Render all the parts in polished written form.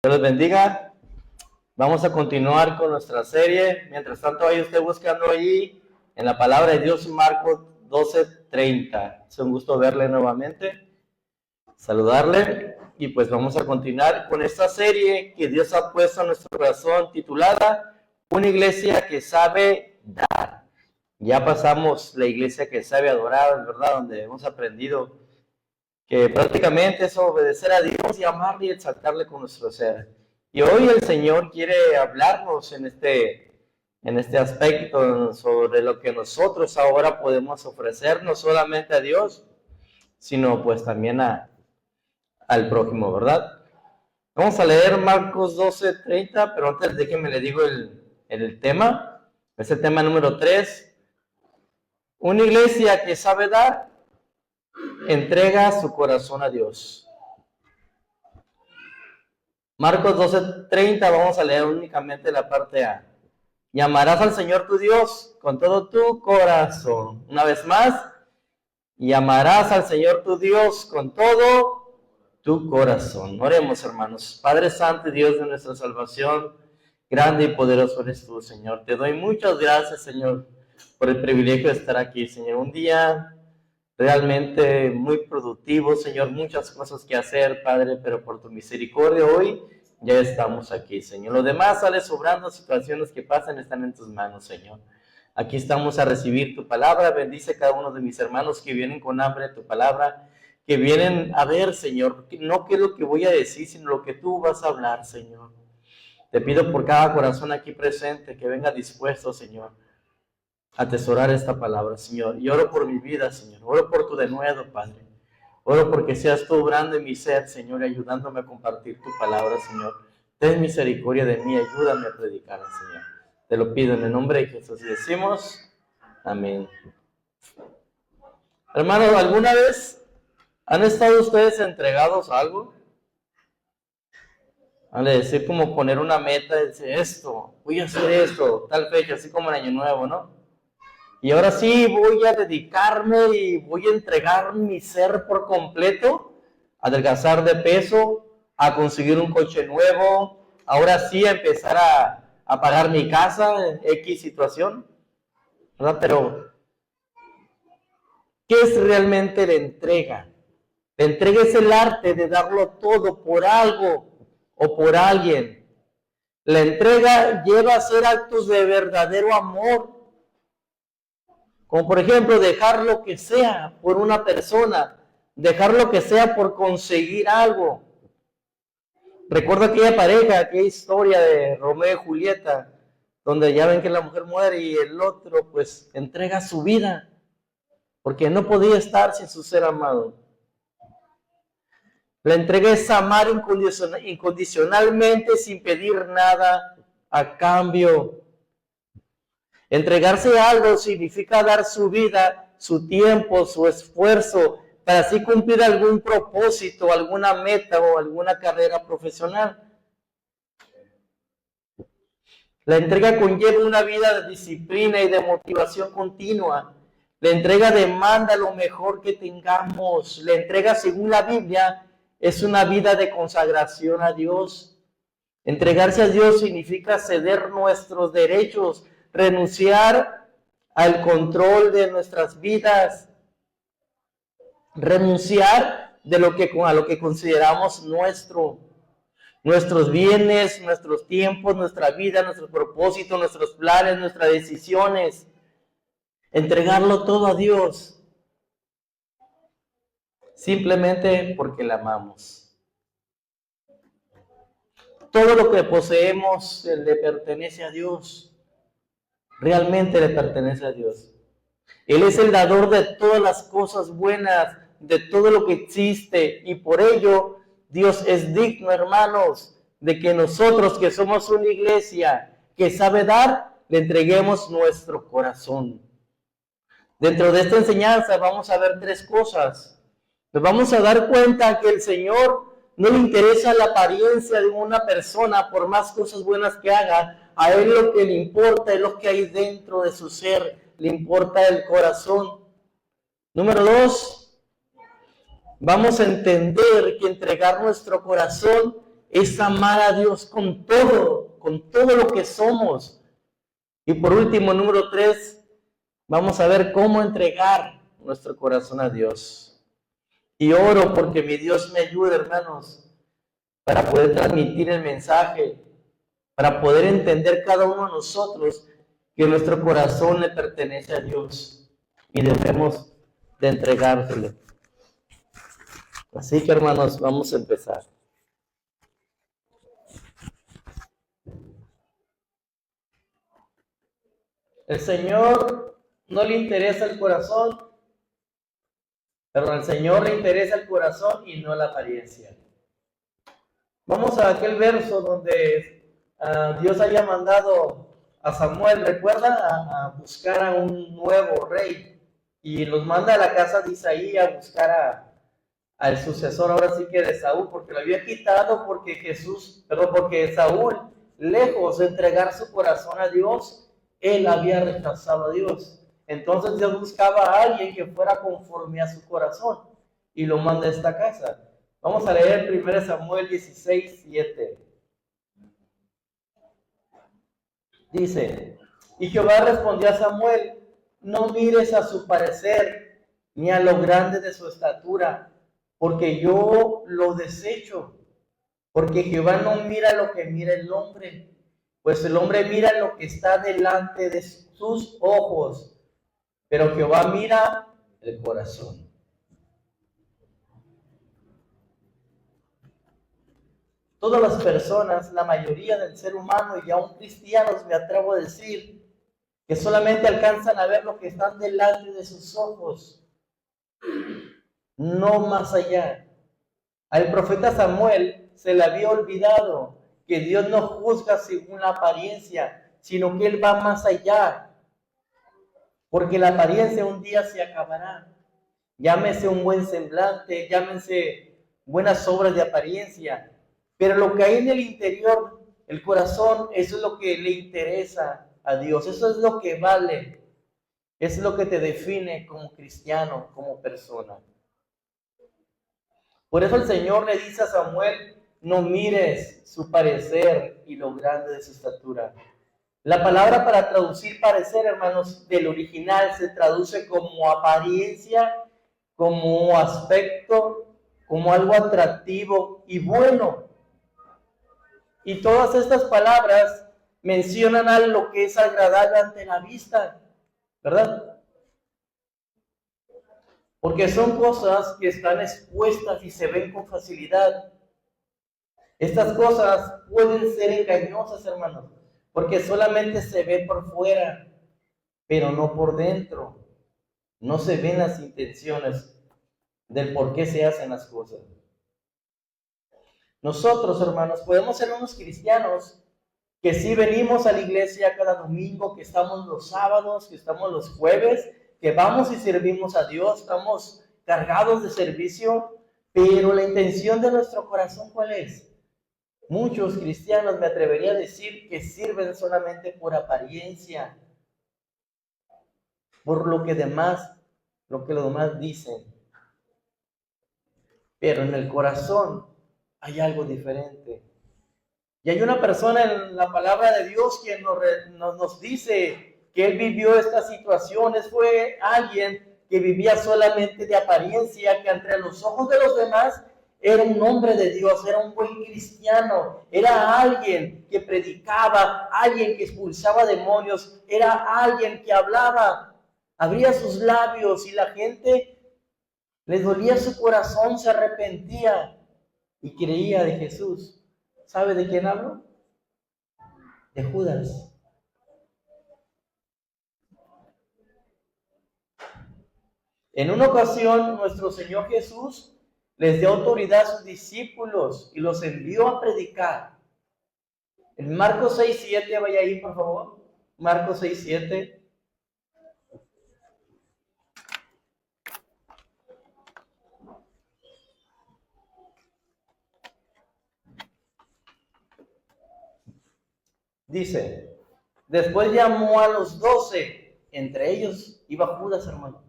Dios les bendiga. Vamos a continuar con nuestra serie. Mientras tanto, vaya usted buscando allí en la palabra de Dios, Marcos 12:30. Es un gusto verle nuevamente, saludarle. Y pues vamos a continuar con esta serie que Dios ha puesto en nuestro corazón, titulada Una iglesia que sabe dar. Ya pasamos la iglesia que sabe adorar, ¿verdad? Donde hemos aprendido que prácticamente es obedecer a Dios y amarle y exaltarle con nuestro ser. Y hoy el Señor quiere hablarnos en este aspecto sobre lo que nosotros ahora podemos ofrecer, no solamente a Dios, sino pues también al prójimo, ¿verdad? Vamos a leer Marcos 12:30, pero antes déjenme le digo el tema. Es el tema número 3. Una iglesia que sabe dar, entrega su corazón a Dios. Marcos 12:30, vamos a leer únicamente la parte A. Y amarás al Señor tu Dios con todo tu corazón. Una vez más, y amarás al Señor tu Dios con todo tu corazón. Oremos, hermanos. Padre Santo y Dios de nuestra salvación, grande y poderoso eres tú, Señor. Te doy muchas gracias, Señor, por el privilegio de estar aquí, Señor. Un día realmente muy productivo, Señor, muchas cosas que hacer, Padre, pero por tu misericordia hoy ya estamos aquí, Señor. Lo demás sale sobrando, situaciones que pasan están en tus manos, Señor. Aquí estamos a recibir tu palabra. Bendice a cada uno de mis hermanos que vienen con hambre de tu palabra, que vienen a ver, Señor, no qué es lo que voy a decir, sino lo que tú vas a hablar, Señor. Te pido por cada corazón aquí presente que venga dispuesto, Señor, atesorar esta palabra, Señor. Y oro por mi vida, Señor. Oro por tu denuedo, Padre. Oro porque seas tú obrando en mi ser, Señor, y ayudándome a compartir tu palabra, Señor. Ten misericordia de mí, ayúdame a predicar, Señor. Te lo pido en el nombre de Jesús y decimos, amén. Hermanos, ¿alguna vez han estado ustedes entregados a algo? Han de decir como poner una meta, decir esto, voy a hacer esto, tal fecha, así como en Año Nuevo, ¿no? Y ahora sí voy a dedicarme y voy a entregar mi ser por completo, a adelgazar de peso, a conseguir un coche nuevo, ahora sí a empezar a pagar mi casa en X situación, ¿verdad? Pero, ¿qué es realmente la entrega? La entrega es el arte de darlo todo por algo o por alguien. La entrega lleva a hacer actos de verdadero amor, como por ejemplo dejar lo que sea por una persona, dejar lo que sea por conseguir algo. Recuerdo aquella pareja, aquella historia de Romeo y Julieta, donde ya ven que la mujer muere y el otro pues entrega su vida, porque no podía estar sin su ser amado. La entrega es amar incondicionalmente sin pedir nada a cambio. Entregarse a algo significa dar su vida, su tiempo, su esfuerzo, para así cumplir algún propósito, alguna meta o alguna carrera profesional. La entrega conlleva una vida de disciplina y de motivación continua. La entrega demanda lo mejor que tengamos. La entrega, según la Biblia, es una vida de consagración a Dios. Entregarse a Dios significa ceder nuestros derechos, renunciar al control de nuestras vidas, renunciar a lo que consideramos nuestros bienes, nuestros tiempos, nuestra vida, nuestros propósitos, nuestros planes, nuestras decisiones. Entregarlo todo a Dios, simplemente porque le amamos. Todo lo que poseemos le pertenece a Dios. Realmente le pertenece a Dios. Él es el dador de todas las cosas buenas, de todo lo que existe, y por ello Dios es digno, hermanos, de que nosotros, que somos una iglesia que sabe dar, le entreguemos nuestro corazón. Dentro de esta enseñanza vamos a ver tres cosas. Nos vamos a dar cuenta que el Señor no le interesa la apariencia de una persona por más cosas buenas que haga. A Él lo que le importa es lo que hay dentro de su ser, le importa el corazón. Número 2, vamos a entender que entregar nuestro corazón es amar a Dios con todo lo que somos. Y por último, número 3, vamos a ver cómo entregar nuestro corazón a Dios. Y oro porque mi Dios me ayude, hermanos, para poder transmitir el mensaje, para poder entender cada uno de nosotros que nuestro corazón le pertenece a Dios y debemos de entregárselo. Así que, hermanos, vamos a empezar. El Señor no le interesa el corazón, pero al Señor le interesa el corazón y no la apariencia. Vamos a aquel verso donde Dios haya mandado a Samuel, recuerda, a buscar a un nuevo rey, y los manda a la casa de Isaí a buscar al sucesor, ahora sí que de Saúl, porque lo había quitado porque Saúl, lejos de entregar su corazón a Dios, él había rechazado a Dios. Entonces Dios buscaba a alguien que fuera conforme a su corazón y lo manda a esta casa. Vamos a leer 1 Samuel 16:7. Dice: y Jehová respondió a Samuel: no mires a su parecer, ni a lo grande de su estatura, porque yo lo desecho. Porque Jehová no mira lo que mira el hombre, pues el hombre mira lo que está delante de sus ojos, pero Jehová mira el corazón. Todas las personas, la mayoría del ser humano y aún cristianos, me atrevo a decir, que solamente alcanzan a ver lo que está delante de sus ojos, no más allá. Al profeta Samuel se le había olvidado que Dios no juzga según la apariencia, sino que Él va más allá, porque la apariencia un día se acabará. Llámese un buen semblante, llámense buenas obras de apariencia, pero lo que hay en el interior, el corazón, eso es lo que le interesa a Dios, eso es lo que vale, eso es lo que te define como cristiano, como persona. Por eso el Señor le dice a Samuel: no mires su parecer y lo grande de su estatura. La palabra para traducir parecer, hermanos, del original se traduce como apariencia, como aspecto, como algo atractivo y bueno. Y todas estas palabras mencionan a lo que es agradable ante la vista, ¿verdad? Porque son cosas que están expuestas y se ven con facilidad. Estas cosas pueden ser engañosas, hermanos, porque solamente se ve por fuera, pero no por dentro. No se ven las intenciones del por qué se hacen las cosas. Nosotros, hermanos, podemos ser unos cristianos que sí venimos a la iglesia cada domingo, que estamos los sábados, que estamos los jueves, que vamos y servimos a Dios, estamos cargados de servicio, pero la intención de nuestro corazón, ¿cuál es? Muchos cristianos, me atrevería a decir, que sirven solamente por apariencia, por lo que los demás dicen. Pero en el corazón hay algo diferente. Y hay una persona en la palabra de Dios quien nos dice que él vivió estas situaciones. Fue alguien que vivía solamente de apariencia, que entre los ojos de los demás era un hombre de Dios, era un buen cristiano, era alguien que predicaba, alguien que expulsaba demonios, era alguien que hablaba, abría sus labios y la gente le dolía su corazón, se arrepentía y creía de Jesús. ¿Sabe de quién hablo? De Judas. En una ocasión, nuestro Señor Jesús les dio autoridad a sus discípulos y los envió a predicar. En Marcos 6:7, vaya ahí por favor. Marcos 6:7. Dice: después llamó a los 12, entre ellos iba Judas, hermano,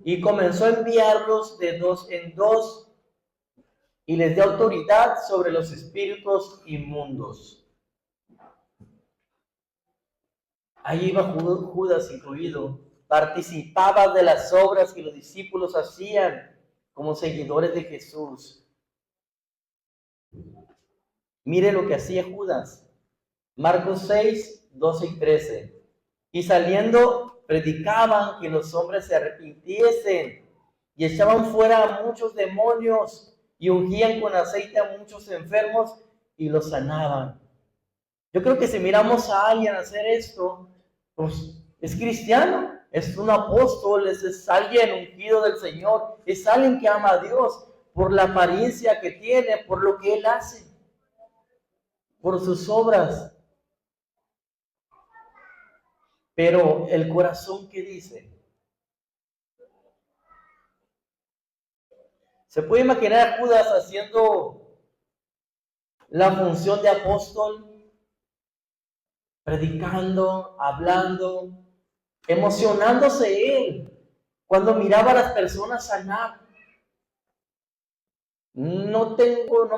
y comenzó a enviarlos de dos en dos y les dio autoridad sobre los espíritus inmundos. Ahí iba Judas incluido. Participaba de las obras que los discípulos hacían como seguidores de Jesús. Mire lo que hacía Judas. Marcos 6, 12 y 13. Y saliendo, predicaban que los hombres se arrepintiesen y echaban fuera a muchos demonios y ungían con aceite a muchos enfermos y los sanaban. Yo creo que si miramos a alguien hacer esto, pues es cristiano, es un apóstol, es alguien ungido del Señor, es alguien que ama a Dios por la apariencia que tiene, por lo que él hace, por sus obras. Pero el corazón, ¿qué dice? ¿Se puede imaginar a Judas haciendo la función de apóstol? Predicando, hablando, emocionándose él cuando miraba a las personas sanar. No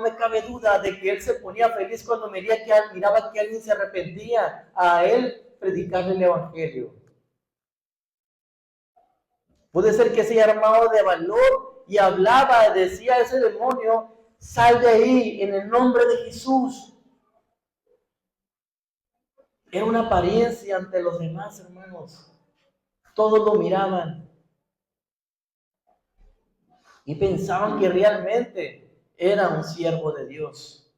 me cabe duda de que él se ponía feliz cuando miraba que alguien se arrepentía, a él predicarle el evangelio. Puede ser que se haya armado de valor y hablaba, decía a ese demonio, sal de ahí en el nombre de Jesús. Era una apariencia ante los demás, hermanos. Todos lo miraban y pensaban que realmente era un siervo de Dios.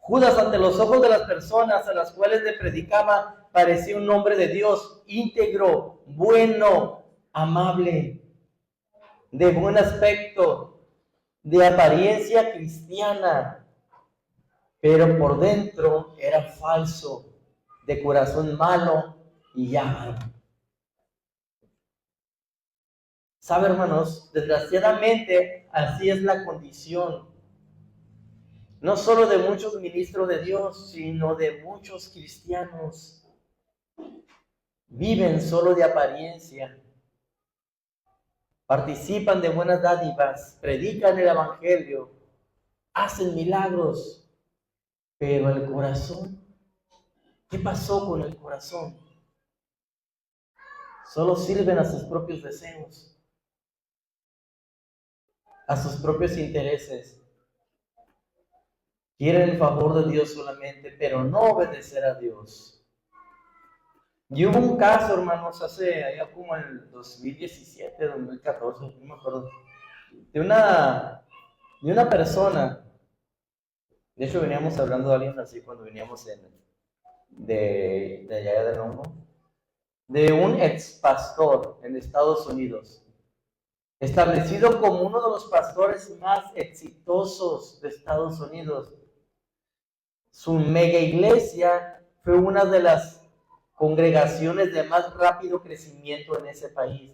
Judas, ante los ojos de las personas a las cuales le predicaba, parecía un hombre de Dios, íntegro, bueno, amable, de buen aspecto, de apariencia cristiana, pero por dentro era falso, de corazón malo y avaro. ¿Sabe, hermanos? Desgraciadamente, así es la condición, no solo de muchos ministros de Dios, sino de muchos cristianos. Viven solo de apariencia, participan de buenas dádivas, predican el evangelio, hacen milagros, pero el corazón, ¿qué pasó con el corazón? Solo sirven a sus propios deseos, a sus propios intereses. Quieren el favor de Dios solamente, pero no obedecer a Dios. Y hubo un caso, hermanos, allá como en el 2017, 2014, no me acuerdo, de una persona. De hecho, veníamos hablando de alguien así cuando veníamos de allá de Rongo, de un ex pastor en Estados Unidos, establecido como uno de los pastores más exitosos de Estados Unidos. Su mega iglesia fue una de las congregaciones de más rápido crecimiento en ese país.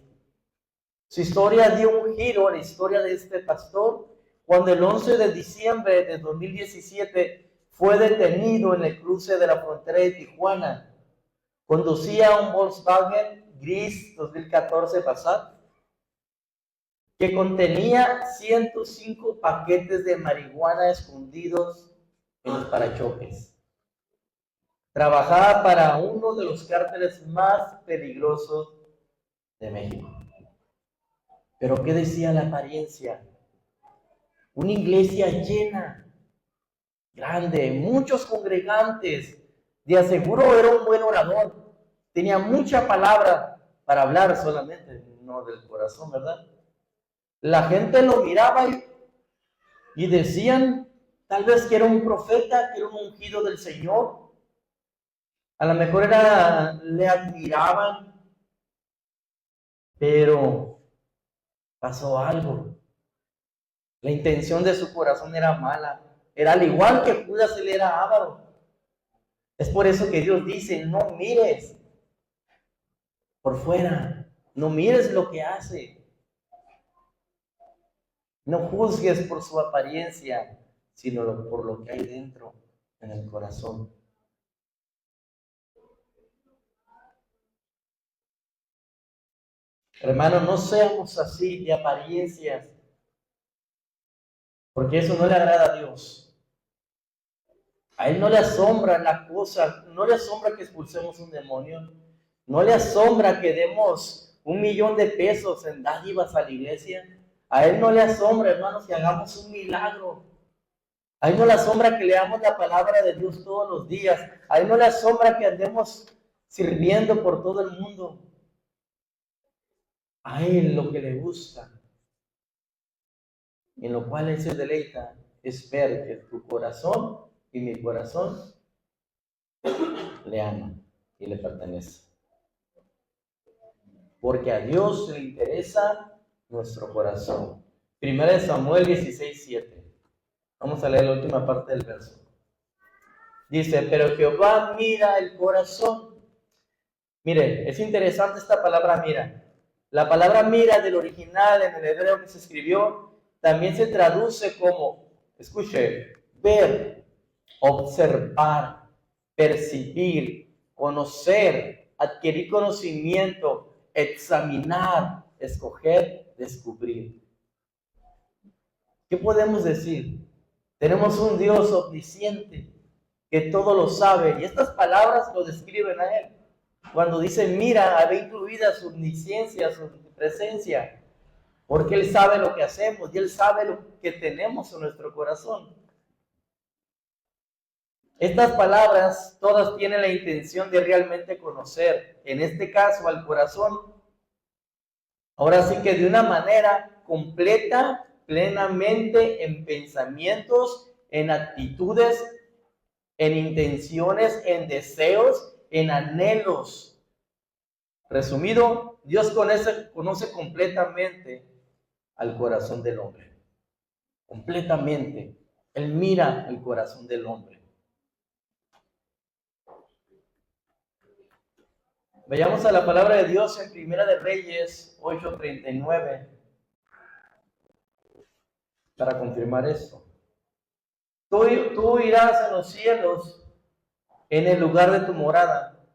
Su historia dio un giro a la historia de este pastor cuando el 11 de diciembre de 2017 fue detenido en el cruce de la frontera de Tijuana. Conducía un Volkswagen gris 2014 Passat que contenía 105 paquetes de marihuana escondidos en los parachoques. Trabajaba para uno de los cárteles más peligrosos de México. Pero ¿qué decía la apariencia? Una iglesia llena, grande, muchos congregantes. De aseguro era un buen orador. Tenía mucha palabra para hablar solamente, no del corazón, ¿verdad? La gente lo miraba y decían tal vez que era un profeta, que era un ungido del Señor. A lo mejor le admiraban, pero pasó algo. La intención de su corazón era mala. Era al igual que Judas, él era avaro. Es por eso que Dios dice, no mires por fuera, no mires lo que hace. No juzgues por su apariencia, sino por lo que hay dentro, en el corazón. Hermano, no seamos así de apariencias, porque eso no le agrada a Dios. A Él no le asombra la cosa, no le asombra que expulsemos un demonio, no le asombra que demos 1,000,000 de pesos en dádivas a la iglesia. A Él no le asombra, hermanos, que hagamos un milagro. A Él no le asombra que leamos la palabra de Dios todos los días. A Él no le asombra que andemos sirviendo por todo el mundo. A Él lo que le gusta, en lo cual Él se deleita, es ver que tu corazón y mi corazón le aman y le pertenece. Porque a Dios le interesa nuestro corazón. 1 Samuel 16:7. Vamos a leer la última parte del verso. Dice, pero Jehová mira el corazón. Mire, es interesante esta palabra mira. La palabra mira del original en el hebreo que se escribió también se traduce como, escuche, ver, observar, percibir, conocer, adquirir conocimiento, examinar, escoger, descubrir. ¿Qué podemos decir? Tenemos un Dios omnisciente que todo lo sabe, y estas palabras lo describen a Él. Cuando dice mira, había incluida su omnisciencia, su presencia, porque Él sabe lo que hacemos y Él sabe lo que tenemos en nuestro corazón. Estas palabras todas tienen la intención de realmente conocer, en este caso al corazón. Ahora sí que de una manera completa, plenamente, en pensamientos, en actitudes, en intenciones, en deseos, en anhelos. Resumido, Dios conoce completamente al corazón del hombre. Completamente. Él mira el corazón del hombre. Vayamos a la palabra de Dios en Primera de Reyes 8:39 para confirmar esto. Tú irás en los cielos, en el lugar de tu morada,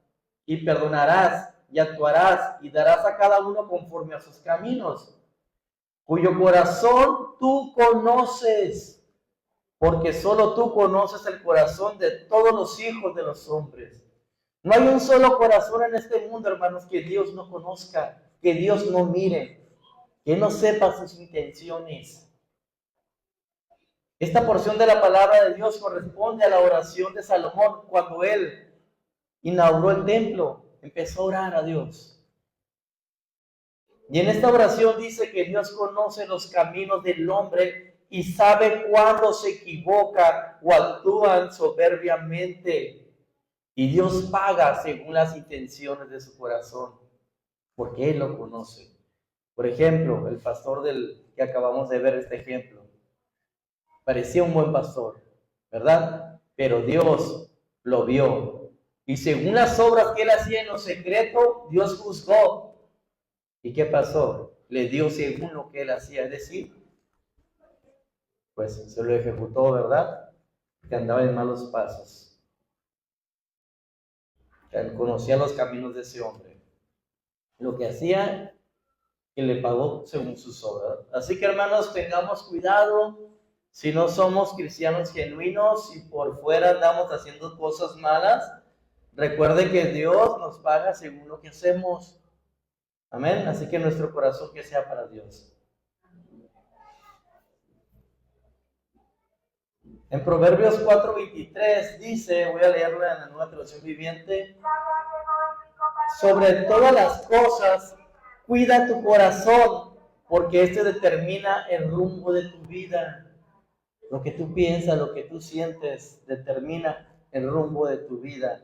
y perdonarás y actuarás y darás a cada uno conforme a sus caminos, cuyo corazón tú conoces, porque solo tú conoces el corazón de todos los hijos de los hombres. No hay un solo corazón en este mundo, hermanos, que Dios no conozca, que Dios no mire, que no sepa sus intenciones. Esta porción de la palabra de Dios corresponde a la oración de Salomón cuando él inauguró el templo, empezó a orar a Dios. Y en esta oración dice que Dios conoce los caminos del hombre y sabe cuándo se equivoca o actúan soberbiamente. Y Dios paga según las intenciones de su corazón, porque Él lo conoce. Por ejemplo, el pastor que acabamos de ver este ejemplo, parecía un buen pastor, ¿verdad? Pero Dios lo vio. Y según las obras que él hacía en lo secreto, Dios juzgó. ¿Y qué pasó? Le dio según lo que él hacía, es decir, pues se lo ejecutó, ¿verdad? Que andaba en malos pasos. Él conocía los caminos de ese hombre. Lo que hacía, que le pagó según sus obras. Así que, hermanos, tengamos cuidado. Si no somos cristianos genuinos y por fuera andamos haciendo cosas malas, recuerde que Dios nos paga según lo que hacemos. Amén. Así que nuestro corazón que sea para Dios. En Proverbios 4:23 dice, voy a leerla en la Nueva Traducción Viviente, sobre todas las cosas, cuida tu corazón, porque este determina el rumbo de tu vida. Lo que tú piensas, lo que tú sientes, determina el rumbo de tu vida.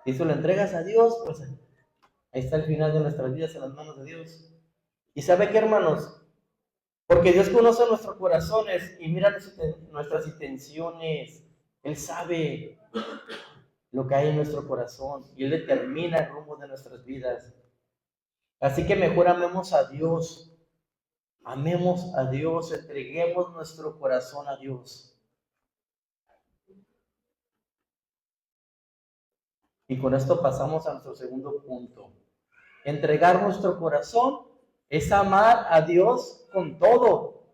Si tú lo entregas a Dios, pues ahí está el final de nuestras vidas en las manos de Dios. ¿Y sabe qué, hermanos? Porque Dios conoce nuestros corazones y mira nuestras intenciones. Él sabe lo que hay en nuestro corazón y Él determina el rumbo de nuestras vidas. Así que mejor amemos a Dios. Amemos a Dios, entreguemos nuestro corazón a Dios. Y con esto pasamos a nuestro segundo punto. Entregar nuestro corazón es amar a Dios con todo.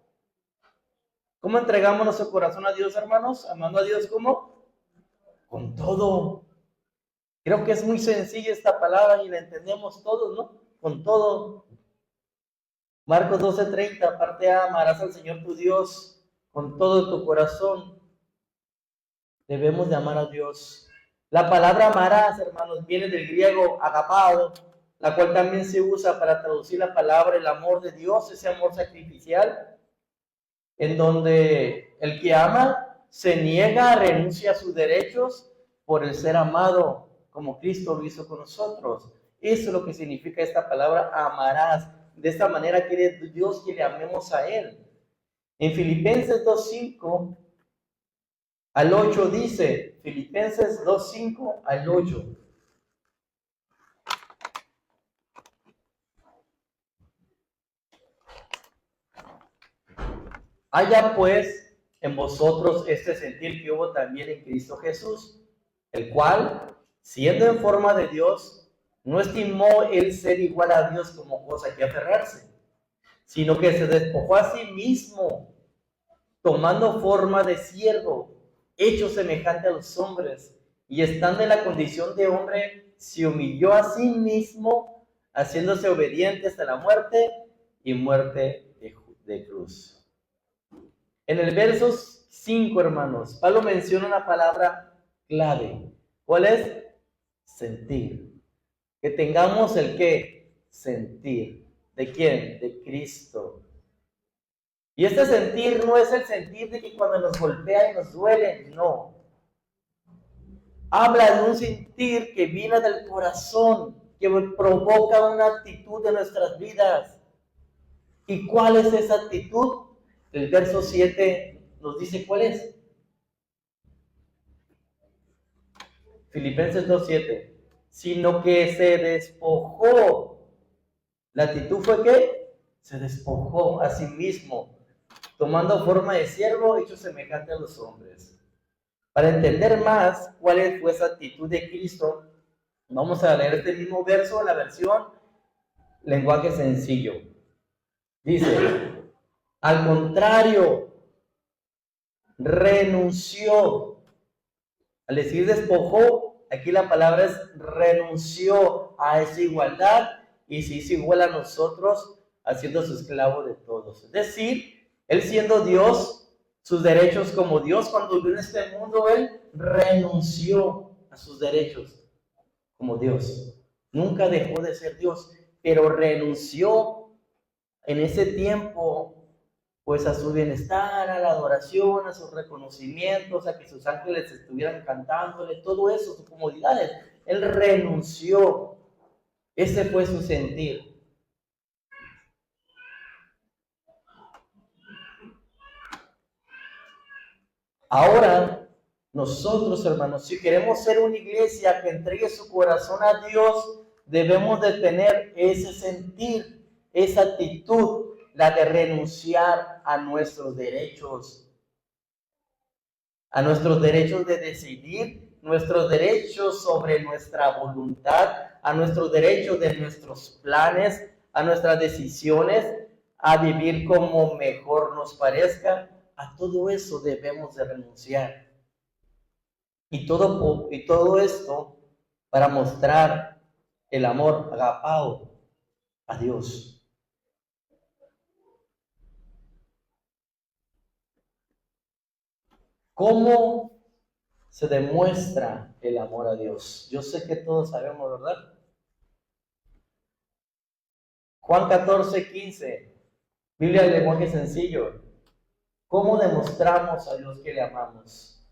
¿Cómo entregamos nuestro corazón a Dios, hermanos? Amando a Dios, ¿cómo? Con todo. Creo que es muy sencilla esta palabra y la entendemos todos, ¿no? Con todo. Marcos 12:30, parte A, amarás al Señor tu Dios con todo tu corazón. Debemos de amar a Dios. La palabra amarás, hermanos, viene del griego agapao, la cual también se usa para traducir la palabra el amor de Dios, ese amor sacrificial, en donde el que ama se niega, renuncia a sus derechos por el ser amado, como Cristo lo hizo con nosotros. Eso es lo que significa esta palabra amarás. De esta manera quiere Dios que le amemos a Él. En Filipenses 2:5 al 8 dice, Filipenses 2:5 al 8. Haya pues en vosotros este sentir que hubo también en Cristo Jesús, el cual, siendo en forma de Dios, no estimó el ser igual a Dios como cosa que aferrarse, sino que se despojó a sí mismo, tomando forma de siervo, hecho semejante a los hombres, y estando en la condición de hombre, se humilló a sí mismo, haciéndose obediente hasta la muerte y muerte de cruz. En el verso 5, hermanos, Pablo menciona una palabra clave. ¿Cuál es? Sentir. Que tengamos el qué? Sentir. ¿De quién? De Cristo. Y este sentir no es el sentir de que cuando nos golpea y nos duele, no. Habla de un sentir que viene del corazón, que provoca una actitud de nuestras vidas. ¿Y cuál es esa actitud? El verso 7 nos dice cuál es. Filipenses 2:7. Sino que se despojó. La actitud fue que se despojó a sí mismo, tomando forma de siervo, hecho semejante a los hombres. Para entender más cuál fue esa actitud de Cristo, vamos a leer este mismo verso, la versión lenguaje sencillo. Dice, al contrario, renunció. Al decir despojó, aquí la palabra es renunció a esa igualdad y se hizo igual a nosotros, haciendo su esclavo de todos. Es decir, él siendo Dios, sus derechos como Dios, cuando vivió en este mundo, él renunció a sus derechos como Dios. Nunca dejó de ser Dios, pero renunció en ese tiempo pues a su bienestar, a la adoración, a sus reconocimientos, a que sus ángeles estuvieran cantándole, todo eso, sus comodidades. Él renunció. Ese fue su sentir. Ahora, nosotros, hermanos, si queremos ser una iglesia que entregue su corazón a Dios, debemos de tener ese sentir, esa actitud, la de renunciar a nuestros derechos de decidir, nuestros derechos sobre nuestra voluntad, a nuestros derechos de nuestros planes, a nuestras decisiones, a vivir como mejor nos parezca. A todo eso debemos de renunciar. Y todo esto para mostrar el amor agapao a Dios. ¿Cómo se demuestra el amor a Dios? Yo sé que todos sabemos, ¿verdad? Juan 14:15, Biblia del lenguaje sencillo. ¿Cómo demostramos a Dios que le amamos?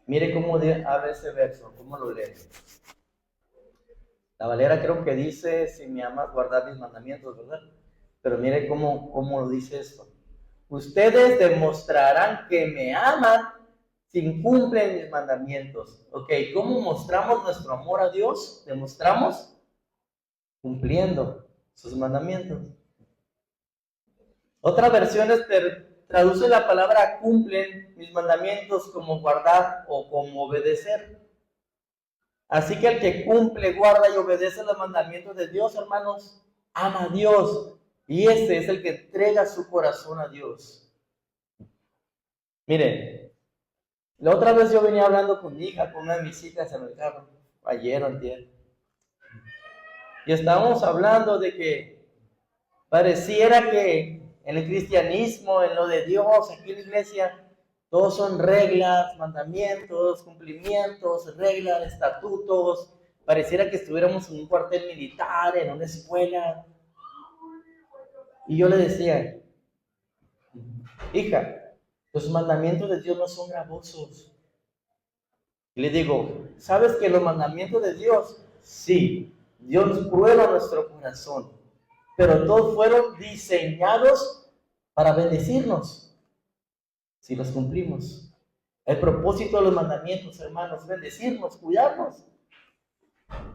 Mire cómo habla ese verso, cómo lo lee. La Valera creo que dice, si me amas, guardar mis mandamientos, ¿verdad? Pero mire cómo lo dice esto. Ustedes demostrarán que me aman si cumplen mis mandamientos. Ok, ¿cómo mostramos nuestro amor a Dios? Demostramos cumpliendo sus mandamientos. Otra versión traduce la palabra cumplen mis mandamientos como guardar o como obedecer. Así que el que cumple, guarda y obedece los mandamientos de Dios, hermanos, ama a Dios. Y ese es el que entrega su corazón a Dios. Mire, la otra vez yo venía hablando con mi hija, con una de mis hijas en el carro, ayer o antier, y estábamos hablando de que pareciera que en el cristianismo, en lo de Dios, aquí en la iglesia, todos son reglas, mandamientos, cumplimientos, reglas, estatutos. Pareciera que estuviéramos en un cuartel militar, en una escuela. Y yo le decía, hija, los mandamientos de Dios no son gravosos. Y le digo, ¿sabes que los mandamientos de Dios? Sí, Dios prueba nuestro corazón, pero todos fueron diseñados para bendecirnos, si los cumplimos. El propósito de los mandamientos, hermanos, bendecirnos, cuidarnos.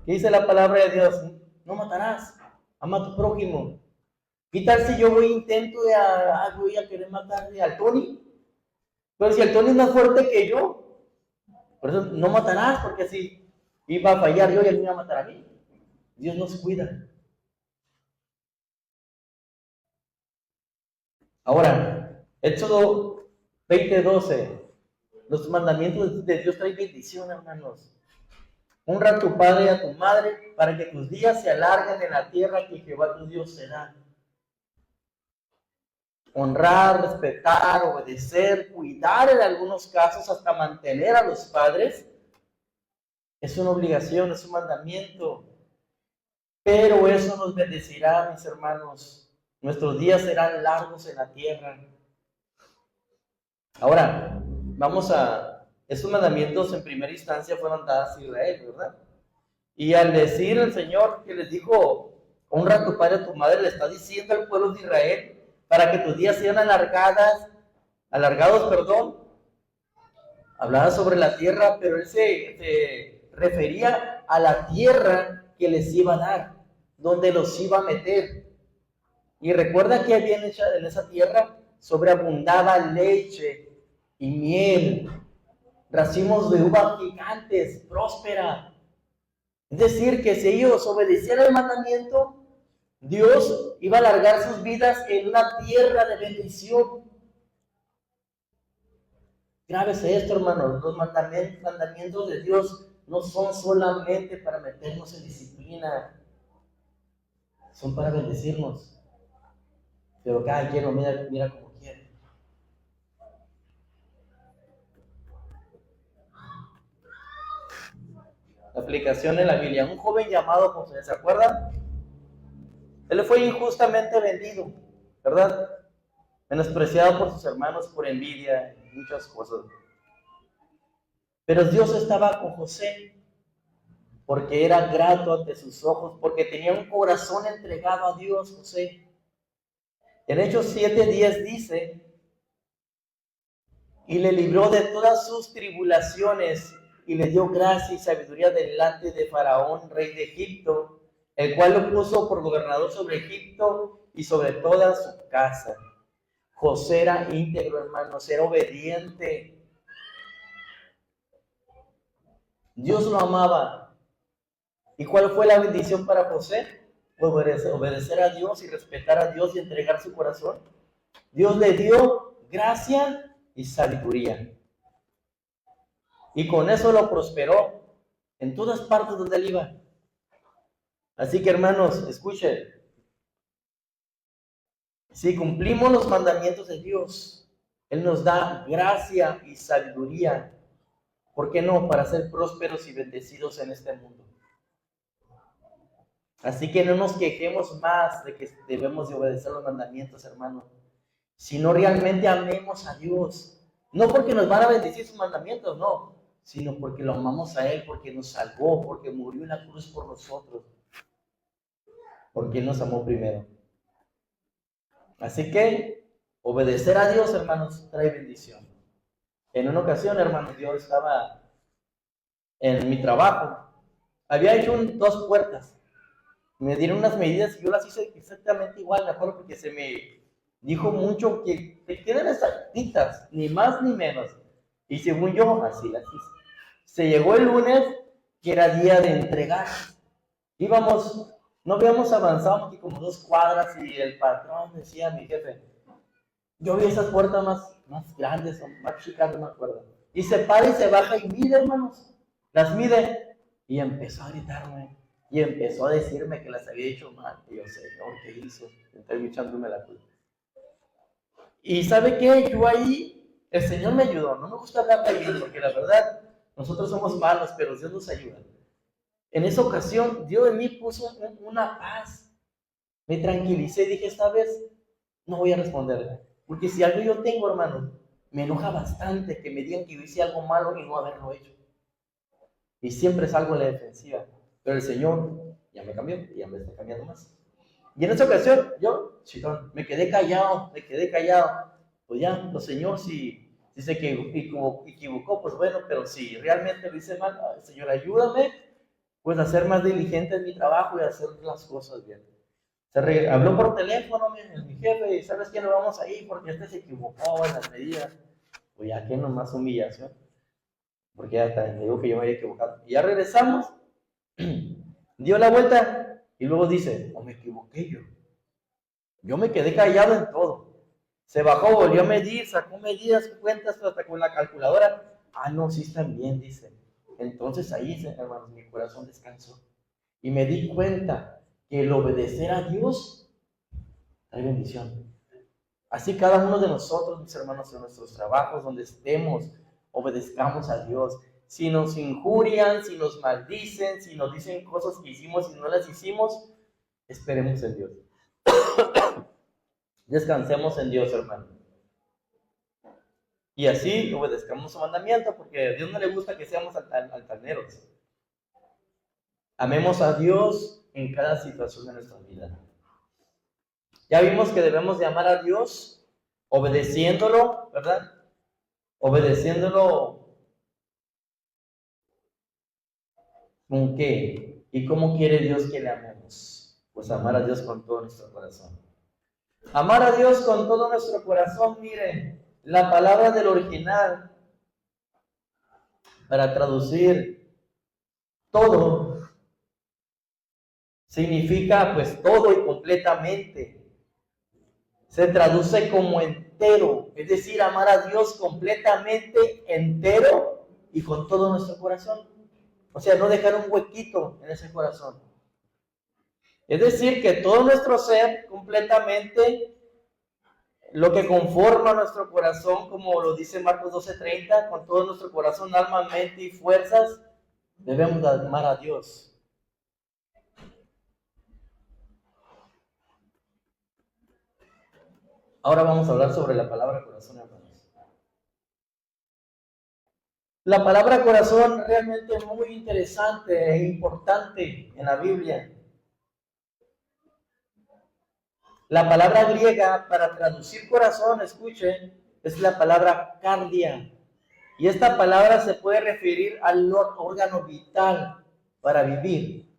¿Qué dice la palabra de Dios? No matarás, ama a tu prójimo. ¿Qué tal si yo voy a querer matarle al Tony? Pero si el Tony es más fuerte que yo, por eso no matarás, porque si iba a fallar yo y él me iba a matar a mí. Dios nos cuida. Ahora, Éxodo 20:12. Los mandamientos de Dios traen bendición, hermanos. Honra a tu padre y a tu madre para que tus días se alarguen en la tierra que Jehová tu Dios te da. Honrar, respetar, obedecer, cuidar en algunos casos, hasta mantener a los padres, es una obligación, es un mandamiento. Pero eso nos bendecirá, mis hermanos. Nuestros días serán largos en la tierra. Ahora, esos mandamientos en primera instancia fueron dados a Israel, ¿verdad? Y al decir el Señor que les dijo, honra a tu padre y a tu madre, le está diciendo al pueblo de Israel, para que tus días sean alargados, hablaba sobre la tierra, pero él se refería a la tierra que les iba a dar, donde los iba a meter. Y recuerda que había en esa tierra sobreabundaba leche y miel, racimos de uva gigantes, próspera. Es decir, que si ellos obedecieran el mandamiento, Dios iba a alargar sus vidas en una tierra de bendición. Grábese esto, hermanos, los mandamientos de Dios no son solamente para meternos en disciplina, son para bendecirnos. Pero cada quien lo mira como quiere. La aplicación en la Biblia. Un joven llamado José, ¿se acuerdan? Él fue injustamente vendido, ¿verdad? Menospreciado por sus hermanos por envidia y muchas cosas. Pero Dios estaba con José porque era grato ante sus ojos, porque tenía un corazón entregado a Dios, José. En Hechos 7:10 dice, y le libró de todas sus tribulaciones y le dio gracia y sabiduría delante de Faraón, rey de Egipto, el cual lo puso por gobernador sobre Egipto y sobre toda su casa. José era íntegro, hermanos, era obediente. Dios lo amaba. ¿Y cuál fue la bendición para José? Obedecer a Dios y respetar a Dios y entregar su corazón. Dios le dio gracia y sabiduría. Y con eso lo prosperó en todas partes donde él iba. Así que, hermanos, escuchen. Si cumplimos los mandamientos de Dios, Él nos da gracia y sabiduría. ¿Por qué no? Para ser prósperos y bendecidos en este mundo. Así que no nos quejemos más de que debemos de obedecer los mandamientos, hermanos, sino realmente amemos a Dios. No porque nos van a bendecir sus mandamientos, no, sino porque lo amamos a Él, porque nos salvó, porque murió en la cruz por nosotros, porque Él nos amó primero. Así que obedecer a Dios, hermanos, trae bendición. En una ocasión, hermanos, yo estaba en mi trabajo. Había hecho 2 puertas. Me dieron unas medidas y yo las hice exactamente igual, me acuerdo, porque se me dijo mucho que te quedan exactitas, ni más ni menos. Y según yo, así las hice. Se llegó el lunes, que era día de entregar. No habíamos avanzado aquí como 2 cuadras y el patrón decía a mi jefe, yo vi esas puertas más grandes o más chicas, no me acuerdo. Y se para y se baja y mide, hermanos. Las mide. Y empezó a gritarme. Y empezó a decirme que las había hecho mal. Y yo, Señor, ¿qué hizo? Estoy echándome la culpa. Y ¿sabe qué? Yo ahí, el Señor me ayudó. No me gusta hablar de Dios, porque la verdad, nosotros somos malos, pero Dios nos ayuda. En esa ocasión, Dios en mí puso una paz. Me tranquilicé, dije, esta vez no voy a responder. Porque si algo yo tengo, hermano, me enoja bastante que me digan que yo hice algo malo y no haberlo hecho. Y siempre salgo en la defensiva. Pero el Señor ya me cambió y ya me está cambiando más. Y en esa ocasión, yo, chitón, me quedé callado. Pues ya, el Señor, si se equivocó, pues bueno, pero si realmente lo hice mal, Señor, ayúdame, pues a ser más diligente en mi trabajo y a hacer las cosas bien. Habló por teléfono mi jefe y ¿sabes qué? No vamos a ir porque este se equivocó en las medidas. Pues ya que nomás humillación, porque ya me dijo que yo me había equivocado. Y ya regresamos, dio la vuelta y luego dice, me equivoqué yo. Yo me quedé callado en todo. Se bajó, volvió a medir, sacó medidas, cuentas, hasta con la calculadora. No, sí están bien, dice. Entonces ahí, hermanos, mi corazón descansó. Y me di cuenta que el obedecer a Dios trae bendición. Así cada uno de nosotros, mis hermanos, en nuestros trabajos, donde estemos, obedezcamos a Dios. Si nos injurian, si nos maldicen, si nos dicen cosas que hicimos y no las hicimos, esperemos en Dios. Descansemos en Dios, hermano. Y así obedezcamos su mandamiento, porque a Dios no le gusta que seamos altaneros. Amemos a Dios en cada situación de nuestra vida. Ya vimos que debemos de amar a Dios obedeciéndolo, ¿verdad? Obedeciéndolo. ¿Con qué? ¿Y cómo quiere Dios que le amemos? Pues amar a Dios con todo nuestro corazón. Amar a Dios con todo nuestro corazón, miren, la palabra del original, para traducir todo, significa pues todo y completamente. Se traduce como entero, es decir, amar a Dios completamente entero y con todo nuestro corazón. O sea, no dejar un huequito en ese corazón. Es decir, que todo nuestro ser completamente, lo que conforma nuestro corazón, como lo dice Marcos 12:30, con todo nuestro corazón, alma, mente y fuerzas, debemos amar a Dios. Ahora vamos a hablar sobre la palabra corazón, hermanos. La palabra corazón realmente es muy interesante e importante en la Biblia. La palabra griega para traducir corazón, escuchen, es la palabra cardia. Y esta palabra se puede referir al órgano vital para vivir.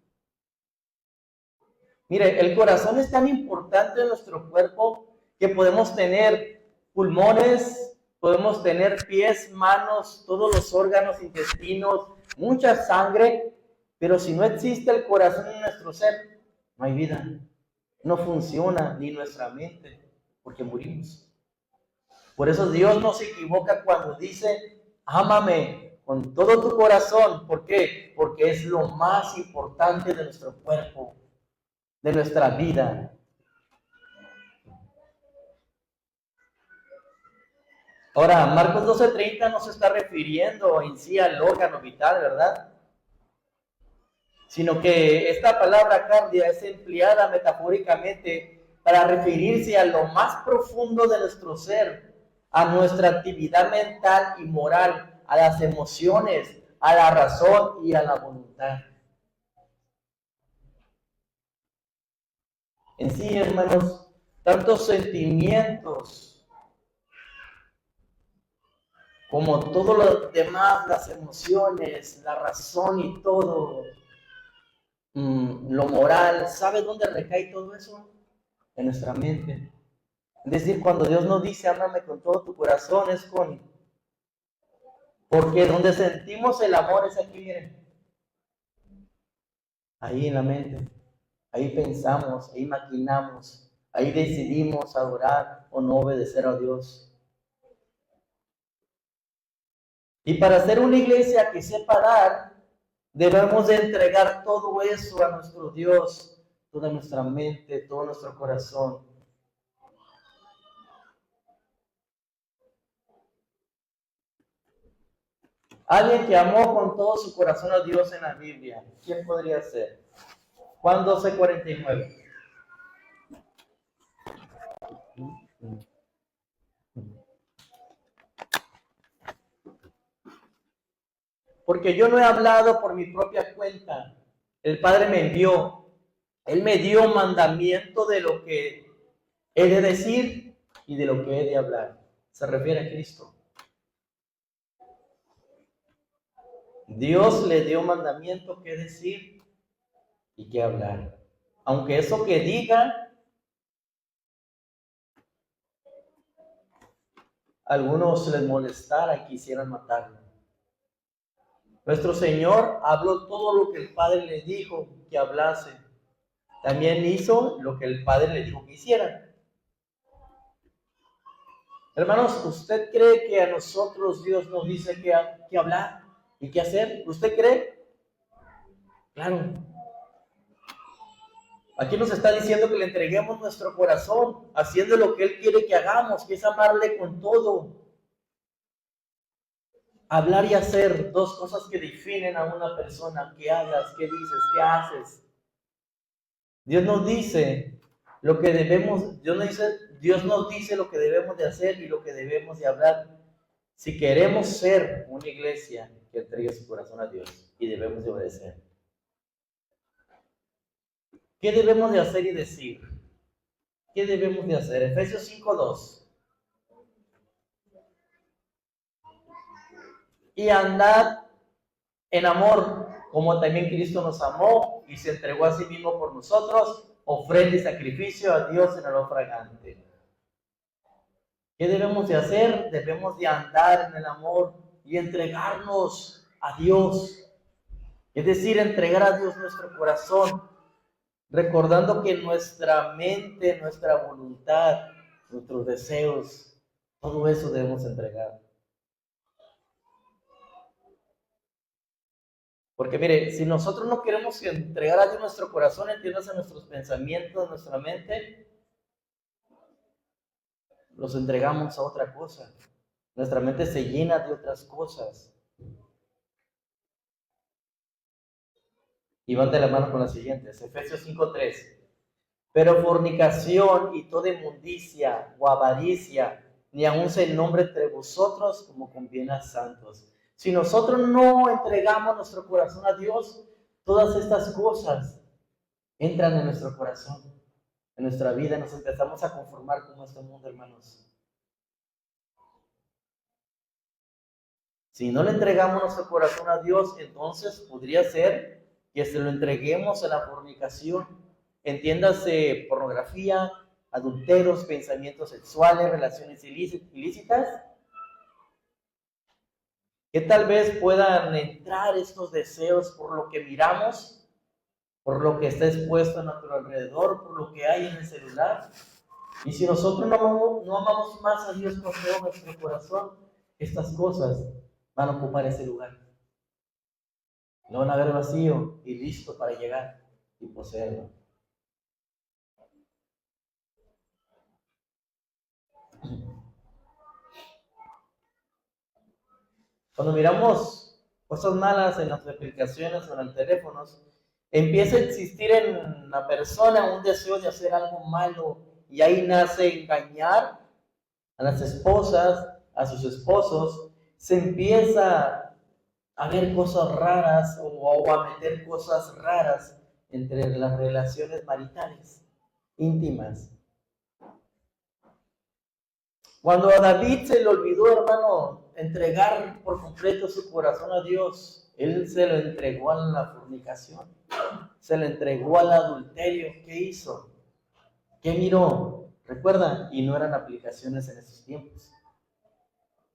Mire, el corazón es tan importante en nuestro cuerpo que podemos tener pulmones, podemos tener pies, manos, todos los órganos, intestinos, mucha sangre, pero si no existe el corazón en nuestro ser, no hay vida. No funciona ni nuestra mente, porque morimos. Por eso Dios no se equivoca cuando dice, ámame con todo tu corazón. ¿Por qué? Porque es lo más importante de nuestro cuerpo, de nuestra vida. Ahora, Marcos 12:30 no se está refiriendo en sí al órgano vital, ¿verdad? Sino que esta palabra cardia es empleada metafóricamente para referirse a lo más profundo de nuestro ser, a nuestra actividad mental y moral, a las emociones, a la razón y a la voluntad. En sí, hermanos, tantos sentimientos como todo lo demás, las emociones, la razón y todo, lo moral, ¿sabe dónde recae todo eso? En nuestra mente. Es decir, cuando Dios nos dice, ámame con todo tu corazón, es porque donde sentimos el amor es aquí, miren. Ahí en la mente. Ahí pensamos, ahí maquinamos, ahí decidimos adorar o no obedecer a Dios. Y para ser una iglesia que sepa dar, debemos de entregar todo eso a nuestro Dios, toda nuestra mente, todo nuestro corazón. Alguien que amó con todo su corazón a Dios en la Biblia, ¿quién podría ser? Juan 12:49. Porque yo no he hablado por mi propia cuenta. El Padre me envió. Él me dio mandamiento de lo que he de decir y de lo que he de hablar. Se refiere a Cristo. Dios le dio mandamiento que decir y que hablar. Aunque eso que diga, a algunos les molestara y quisieran matarlo. Nuestro Señor habló todo lo que el Padre le dijo que hablase. También hizo lo que el Padre le dijo que hiciera. Hermanos, ¿usted cree que a nosotros Dios nos dice qué hablar y qué hacer? ¿Usted cree? Claro. Aquí nos está diciendo que le entreguemos nuestro corazón, haciendo lo que Él quiere que hagamos, que es amarle con todo. Hablar y hacer, dos cosas que definen a una persona. ¿Qué hagas? ¿Qué dices? ¿Qué haces? Dios nos dice lo que debemos, Dios nos dice lo que debemos de hacer y lo que debemos de hablar. Si queremos ser una iglesia que entregue su corazón a Dios, y debemos de obedecer. ¿Qué debemos de hacer y decir? ¿Qué debemos de hacer? Efesios 5:2. Y andad en amor, como también Cristo nos amó y se entregó a sí mismo por nosotros, ofrenda y sacrificio a Dios en olor fragante. ¿Qué debemos de hacer? Debemos de andar en el amor y entregarnos a Dios. Es decir, entregar a Dios nuestro corazón, recordando que nuestra mente, nuestra voluntad, nuestros deseos, todo eso debemos entregar. Porque mire, si nosotros no queremos entregar a Dios nuestro corazón, entiéndase nuestros pensamientos, nuestra mente, los entregamos a otra cosa. Nuestra mente se llena de otras cosas. Y van de la mano con las siguientes. Efesios 5:3. Pero fornicación y toda inmundicia o avaricia, ni aun se nombre entre vosotros como conviene a santos. Si nosotros no entregamos nuestro corazón a Dios, todas estas cosas entran en nuestro corazón, en nuestra vida, nos empezamos a conformar con este mundo, hermanos. Si no le entregamos nuestro corazón a Dios, entonces podría ser que se lo entreguemos a la fornicación. Entiéndase pornografía, adulteros, pensamientos sexuales, relaciones ilícitas, que tal vez puedan entrar estos deseos por lo que miramos, por lo que está expuesto a nuestro alrededor, por lo que hay en el celular. Y si nosotros no amamos más a Dios con todo nuestro corazón, estas cosas van a ocupar ese lugar. Lo van a ver vacío y listo para llegar y poseerlo. Cuando miramos cosas malas en las aplicaciones o en los teléfonos, empieza a existir en la persona un deseo de hacer algo malo y ahí nace engañar a las esposas, a sus esposos, se empieza a ver cosas raras o a meter cosas raras entre las relaciones maritales, íntimas. Cuando a David se le olvidó, hermano, entregar por completo su corazón a Dios, él se lo entregó a la fornicación, se lo entregó al adulterio. ¿Qué hizo? ¿Qué miró? Recuerda, y no eran aplicaciones en esos tiempos.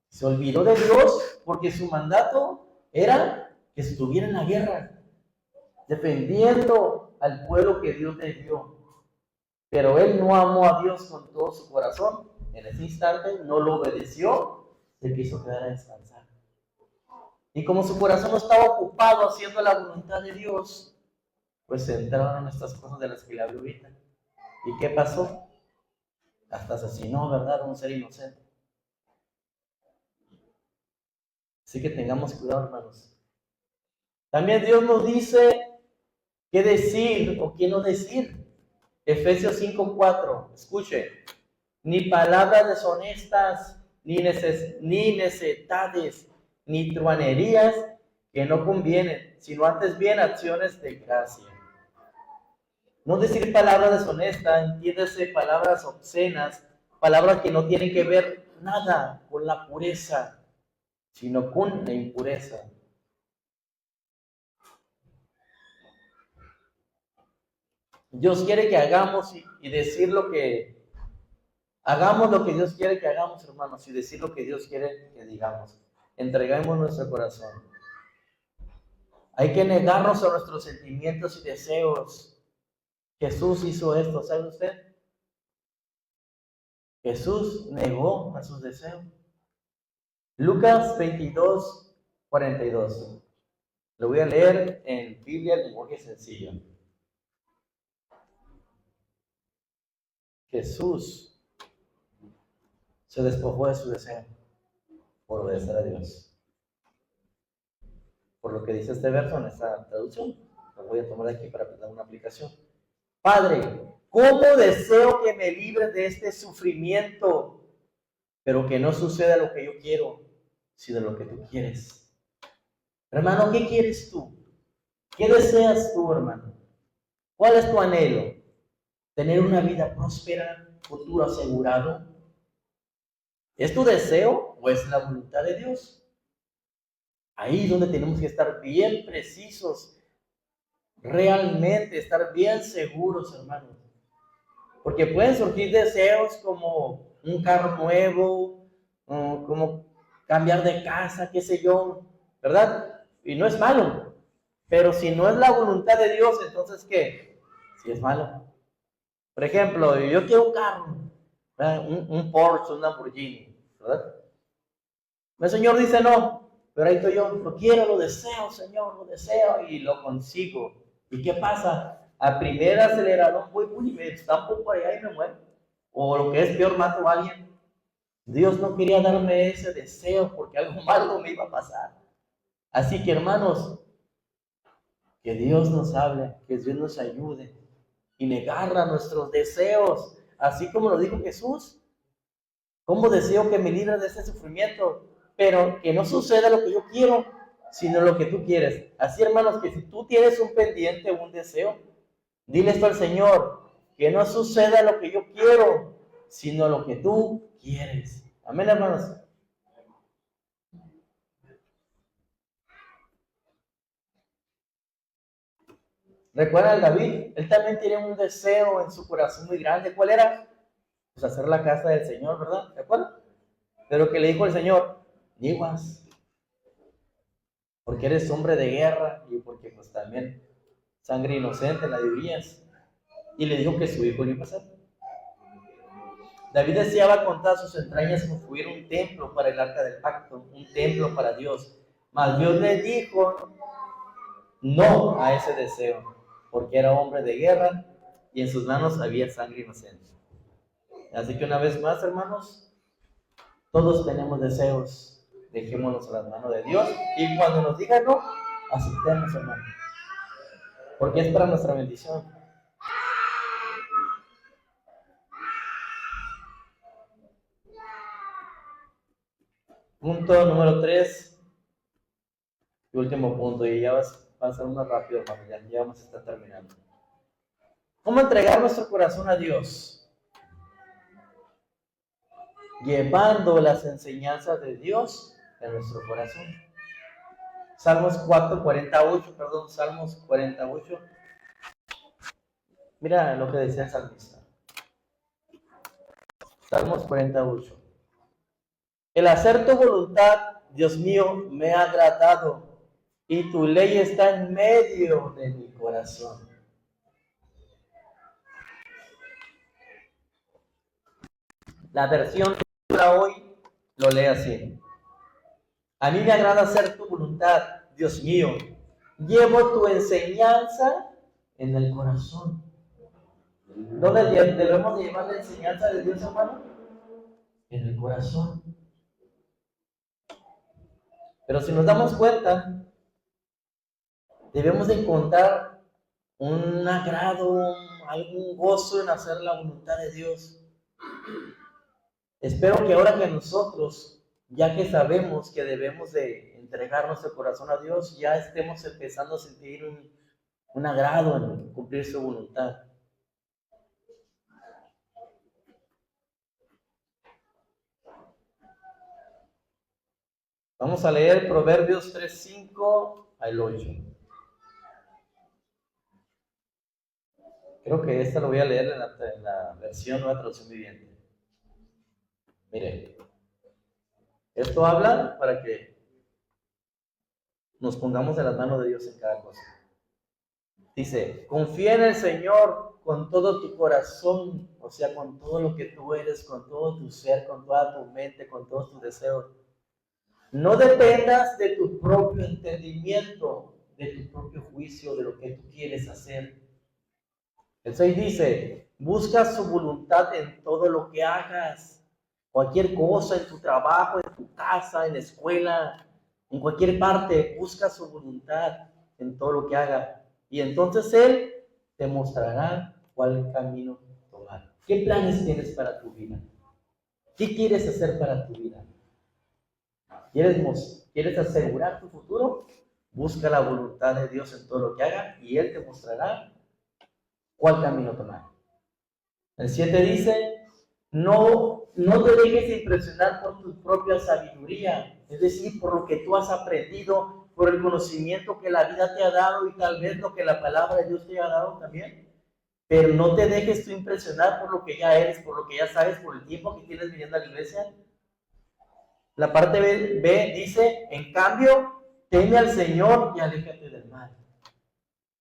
Se olvidó de Dios porque su mandato era que estuviera en la guerra, defendiendo al pueblo que Dios le dio. Pero él no amó a Dios con todo su corazón. En ese instante no lo obedeció, se quiso quedar a descansar. Y como su corazón no estaba ocupado haciendo la voluntad de Dios, pues se entraron en estas cosas de las que le hablo ahorita. ¿Y qué pasó? Hasta asesinó, ¿verdad?, a un ser inocente. Así que tengamos cuidado, hermanos. También Dios nos dice qué decir o qué no decir. Efesios 5:4, escuche, ni palabras deshonestas, ni necedades, ni truanerías que no convienen, sino antes bien acciones de gracia. No decir palabras deshonestas, entiéndase palabras obscenas, palabras que no tienen que ver nada con la pureza, sino con la impureza. Dios quiere que hagamos y decir lo que hagamos lo que Dios quiere que hagamos, hermanos, y decir lo que Dios quiere que digamos. Entregamos nuestro corazón. Hay que negarnos a nuestros sentimientos y deseos. Jesús hizo esto, ¿sabe usted? Jesús negó a sus deseos. Lucas 22:42. Lo voy a leer en Biblia, en lenguaje sencillo. Jesús se despojó de su deseo por obedecer a Dios. Por lo que dice este verso en esta traducción, lo voy a tomar de aquí para dar una aplicación. Padre, ¿cómo deseo que me libres de este sufrimiento? Pero que no suceda lo que yo quiero, sino lo que tú quieres. Hermano, ¿qué quieres tú? ¿Qué deseas tú, hermano? ¿Cuál es tu anhelo? ¿Tener una vida próspera, futuro asegurado? ¿Es tu deseo o es la voluntad de Dios? Ahí es donde tenemos que estar bien precisos, realmente estar bien seguros, hermanos. Porque pueden surgir deseos como un carro nuevo, como cambiar de casa, qué sé yo, ¿verdad? Y no es malo. Pero si no es la voluntad de Dios, entonces ¿qué? Si es malo. Por ejemplo, yo quiero un carro, un Porsche, un Lamborghini, ¿verdad? El Señor dice no, pero ahí estoy yo, lo quiero, lo deseo, Señor, lo deseo y lo consigo. ¿Y qué pasa? A primer acelerador voy y me estampo por allá y me muero. O lo que es peor, mato a alguien. Dios no quería darme ese deseo porque algo malo me iba a pasar. Así que, hermanos, que Dios nos hable, que Dios nos ayude y negar a nuestros deseos, así como lo dijo Jesús. ¿Cómo deseo que me libre de este sufrimiento? Pero que no suceda lo que yo quiero, sino lo que tú quieres. Así, hermanos, que si tú tienes un pendiente, un deseo, dile esto al Señor, que no suceda lo que yo quiero, sino lo que tú quieres. Amén, hermanos. ¿Recuerdan a David? Él también tiene un deseo en su corazón muy grande. ¿Cuál era? Pues hacer la casa del Señor, ¿verdad? ¿De acuerdo? Pero que le dijo el Señor, Niguas, porque eres hombre de guerra y porque pues también sangre inocente la debías. Y le dijo que su hijo iba a pasar. David deseaba con todas sus entrañas construir un templo para el arca del pacto, un templo para Dios. Mas Dios le dijo no a ese deseo, porque era hombre de guerra y en sus manos había sangre inocente. Así que una vez más, hermanos, todos tenemos deseos, dejémonos a las manos de Dios y cuando nos diga no, aceptemos, hermanos, porque es para nuestra bendición. Punto número 3 y último punto, y ya va a ser uno rápido, hermano, ya vamos a estar terminando. ¿Cómo entregar nuestro corazón a Dios? Llevando las enseñanzas de Dios en nuestro corazón. Salmos 48. Mira lo que decía el salmista. Salmos 48. El hacer tu voluntad, Dios mío, me ha agradado, y tu ley está en medio de mi corazón. La versión de hoy lo lee así. A mí me agrada hacer tu voluntad. voluntad. Dios mío, llevo tu enseñanza en el corazón. ¿Dónde debemos de llevar la enseñanza de Dios, hermano? En el corazón. Pero si nos damos cuenta, debemos de encontrar un agrado, algún gozo en hacer la voluntad de Dios. Espero que ahora que nosotros, ya que sabemos que debemos de entregar nuestro corazón a Dios, ya estemos empezando a sentir un agrado en cumplir su voluntad. Vamos a leer Proverbios 3:5 al 8. Creo que esta lo voy a leer en la versión Nueva Traducción Viviente. Mire, esto habla para que nos pongamos en las manos de Dios en cada cosa. Dice, confía en el Señor con todo tu corazón, o sea, con todo lo que tú eres, con todo tu ser, con toda tu mente, con todos tus deseos. No dependas de tu propio entendimiento, de tu propio juicio, de lo que tú quieres hacer. El 6 dice, busca su voluntad en todo lo que hagas. Cualquier cosa, en tu trabajo, en tu casa, en la escuela, en cualquier parte, busca su voluntad en todo lo que hagas. Y entonces Él te mostrará cuál camino tomar. ¿Qué planes tienes para tu vida? ¿Qué quieres hacer para tu vida? ¿Quieres asegurar tu futuro? Busca la voluntad de Dios en todo lo que haga y Él te mostrará cuál camino tomar. El 7 dice, no te dejes impresionar por tu propia sabiduría, es decir, por lo que tú has aprendido, por el conocimiento que la vida te ha dado y tal vez lo que la palabra de Dios te ha dado también. Pero no te dejes tú impresionar por lo que ya eres, por lo que ya sabes, por el tiempo que tienes viniendo a la iglesia. La parte B dice, en cambio, teme al Señor y aléjate del mal.